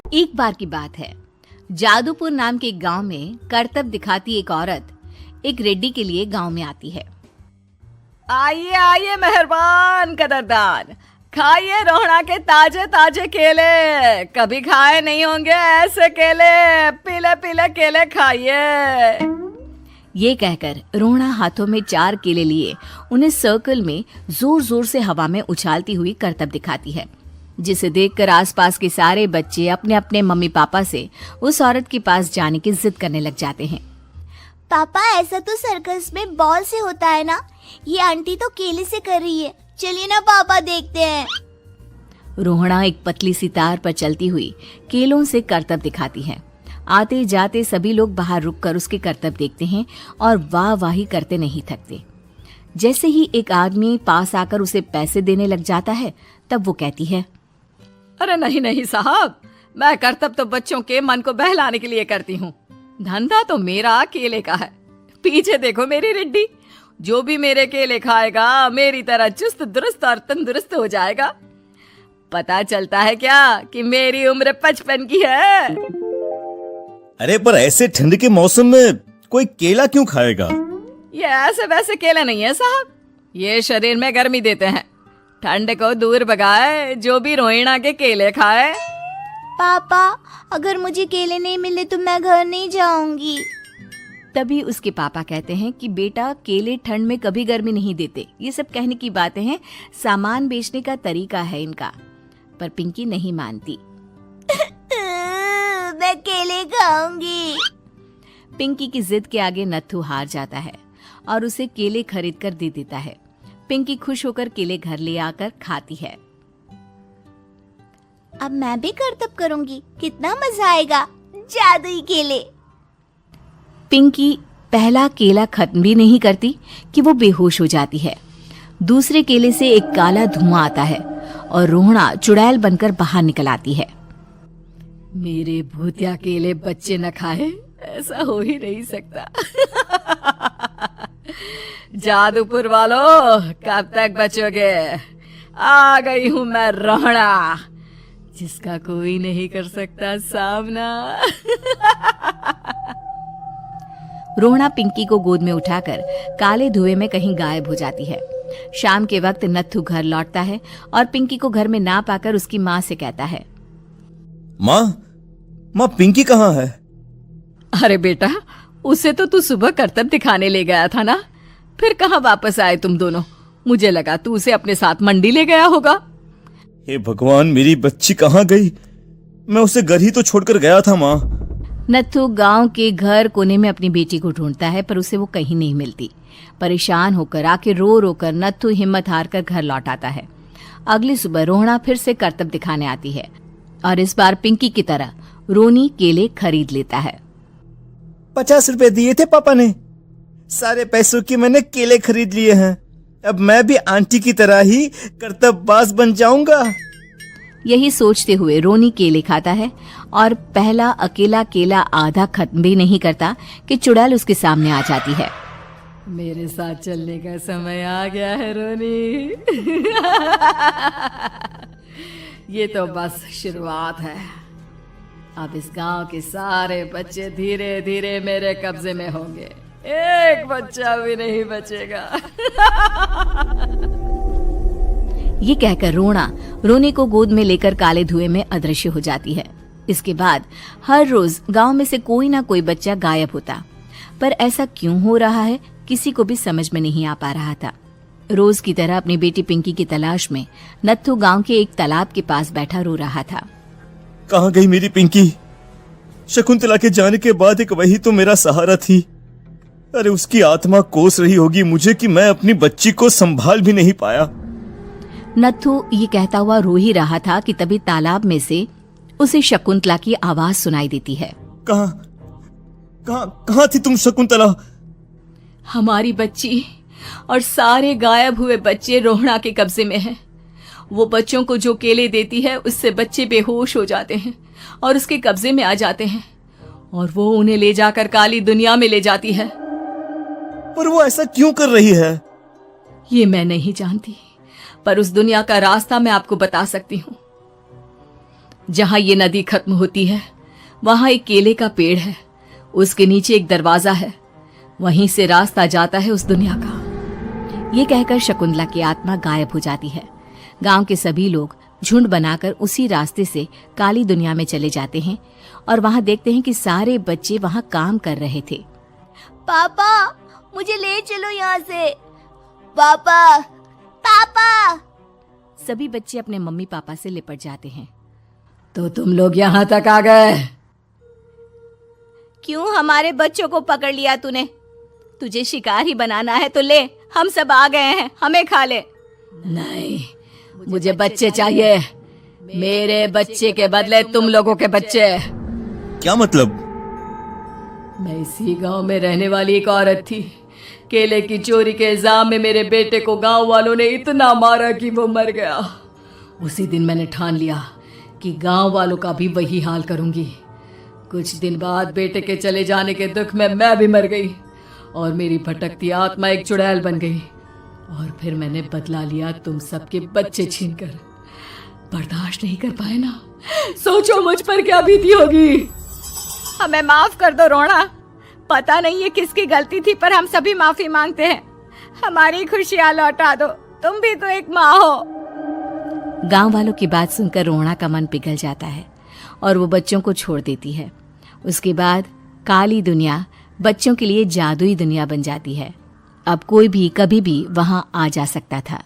एक बार की बात है, जादूपुर नाम के एक गांव में करतब दिखाती एक औरत एक रेड्डी के लिए गांव में आती है। आइए आइए मेहरबान कदरदान, खाइए रोहड़ा के ताजे ताजे केले। कभी खाए नहीं होंगे ऐसे केले, पीले पीले केले खाइए। ये कहकर रोहड़ा हाथों में 4 केले लिए उन्हें सर्कल में जोर जोर से हवा में उछालती हुई करतब दिखाती है, जिसे देखकर आसपास के सारे बच्चे अपने अपने मम्मी पापा से उस औरत के पास जाने की जिद करने लग जाते हैं। पापा, ऐसा तो सर्कस में बॉल से होता है ना, ये आंटी तो केले से कर रही है। चलिए ना पापा, देखते हैं। रोहड़ा एक पतली सी तार पर चलती हुई केलों से करतब दिखाती है। आते जाते सभी लोग बाहर रुककर उसके करतब देखते हैं और वाह वाही करते नहीं थकते। जैसे ही एक आदमी पास आकर उसे पैसे देने लग जाता है, तब वो कहती है, अरे नहीं नहीं साहब, मैं करतब तो बच्चों के मन को बहलाने के लिए करती हूँ। धंधा तो मेरा केले का है। पीछे देखो मेरी रिड्डी, जो भी मेरे केले खाएगा मेरी तरह चुस्त दुरुस्त और तंदुरुस्त हो जाएगा। पता चलता है क्या कि मेरी उम्र 55 की है। अरे पर ऐसे ठंड के मौसम में कोई केला क्यों खाएगा? ये ऐसे वैसे केले नहीं है साहब, ये शरीर में गर्मी देते हैं। ठंड को दूर भगाए जो भी रोहिणा के केले खाए। पापा, अगर मुझे केले नहीं मिले तो मैं घर नहीं जाऊंगी। तभी उसके पापा कहते हैं कि बेटा, केले ठंड में कभी गर्मी नहीं देते। ये सब कहने की बातें हैं, सामान बेचने का तरीका है इनका। पर पिंकी नहीं मानती। मैं केले खाऊंगी। पिंकी की जिद के आगे नत्थू हार जाता है और उसे केले खरीद कर दे देता है। पिंकी खुश होकर केले घर ले आकर खाती है। अब मैं भी करतब करूंगी, कितना मजा आएगा। जादुई केले। पिंकी पहला केला खत्म भी नहीं करती कि वो बेहोश हो जाती है। दूसरे केले से एक काला धुआं आता है और रोहड़ा चुड़ैल बनकर बाहर निकल आती है। मेरे भूतिया केले बच्चे न खाए, ऐसा हो ही नहीं सकता। जादूपुर वालों, कब तक बचोगे? आ गई हूं मैं रोहड़ा, जिसका कोई नहीं कर सकता सामना। रोहड़ा पिंकी को गोद में उठाकर काले धुएं में कहीं गायब हो जाती है। शाम के वक्त नत्थू घर लौटता है और पिंकी को घर में ना पाकर उसकी माँ से कहता है, माँ पिंकी कहाँ है? अरे बेटा, उसे तो तू सुबह करतब दिखाने ले गया था ना, फिर कहाँ वापस आए तुम दोनों? मुझे लगा तू उसे अपने साथ मंडी ले गया होगा। हे भगवान, मेरी बच्ची कहाँ गई? मैं उसे घर ही तो छोड़कर गया था माँ। नत्थू गांव के घर कोने में अपनी बेटी को ढूंढता है, पर उसे वो कहीं नहीं मिलती। परेशान होकर आखिर रो रो कर नत्थू हिम्मत हार कर घर लौट आता है। अगली सुबह रोहड़ा फिर से करतब दिखाने आती है और इस बार पिंकी की तरह रोनी केले खरीद लेता है। 50 रुपए दिए थे पापा ने, सारे पैसों की मैंने केले खरीद लिए हैं। अब मैं भी आंटी की तरह ही करतबबाज बन जाऊंगा। यही सोचते हुए रोनी केले खाता है और पहला अकेला केला आधा खत्म भी नहीं करता कि चुड़ैल उसके सामने आ जाती है। मेरे साथ चलने का समय आ गया है रोनी। ये तो बस शुरुआत है। अब इस गांव के सारे बच्चे धीरे धीरे मेरे कब्जे में होंगे, एक बच्चा भी नहीं बचेगा। ये कहकर रोना रोनी को गोद में लेकर काले धुएं में अदृश्य हो जाती है। इसके बाद हर रोज गांव में से कोई ना कोई बच्चा गायब होता, पर ऐसा क्यों हो रहा है किसी को भी समझ में नहीं आ पा रहा था। रोज की तरह अपनी बेटी पिंकी की तलाश में नत्थू गांव के एक तालाब के पास बैठा रो रहा था। कहाँ गई मेरी पिंकी? शकुंतला के जाने के बाद एक वही तो मेरा सहारा थी। अरे उसकी आत्मा कोस रही होगी मुझे कि मैं अपनी बच्ची को संभाल भी नहीं पाया। नत्थू ये कहता हुआ रो ही रहा था कि तभी तालाब में से उसे शकुंतला की आवाज सुनाई देती है। कहाँ थी तुम शकुंतला? हमारी बच्ची और सारे गायब हुए बच्चे रोहड़ा के कब्जे में हैं। वो बच्चों को जो केले देती है उससे बच्चे बेहोश हो जाते हैं और उसके कब्जे में आ जाते हैं और वो उन्हें ले जाकर काली दुनिया में ले जाती है। पर वो ऐसा क्यों कर रही है? ये मैं नहीं जानती, पर उस दुनिया का रास्ता मैं आपको बता सकती हूँ। जहां ये नदी खत्म होती है वहां एक केले का पेड़ है, उसके नीचे एक दरवाजा है, वहीं से रास्ता जाता है उस दुनिया का। ये कहकर शकुंतला की आत्मा गायब हो जाती है। गांव के सभी लोग झुंड बनाकर उसी रास्ते से काली दुनिया में चले जाते हैं और वहां देखते हैं कि सारे बच्चे वहां काम कर रहे थे। पापा मुझे ले चलो यहाँ से। पापा पापा। सभी बच्चे अपने मम्मी पापा से लिपट जाते हैं। तो तुम लोग यहां तक आ गए? क्यों हमारे बच्चों को पकड़ लिया तूने? तुझे शिकार ही बनाना है तो ले, हम सब आ गए हैं, हमें खा ले। नहीं, मुझे बच्चे चाहिए, मेरे बच्चे के बदले तुम लोगों के बच्चे। क्या मतलब? मैं इसी गांव में रहने वाली एक औरत थी। केले की चोरी के इल्जाम में मेरे बेटे को गांव वालों ने इतना मारा कि वो मर गया। उसी दिन मैंने ठान लिया कि गांव वालों का भी वही हाल करूंगी। कुछ दिन बाद बेटे के चले जाने के दुख में मैं भी मर गई और मेरी भटकती आत्मा एक चुड़ैल बन गई। और फिर मैंने बदला लिया तुम सबके बच्चे छीनकर। बर्दाश्त नहीं कर पाए ना, सोचो मुझ पर क्या बीती होगी। हमें माफ कर दो रोना, पता नहीं ये किसकी गलती थी पर हम सभी माफी मांगते हैं। हमारी खुशियां लौटा दो, तुम भी तो एक माँ हो। गांव वालों की बात सुनकर रोना का मन पिघल जाता है और वो बच्चों को छोड़ देती है। उसके बाद काली दुनिया बच्चों के लिए जादुई दुनिया बन जाती है। अब कोई भी कभी भी वहां आ जा सकता था।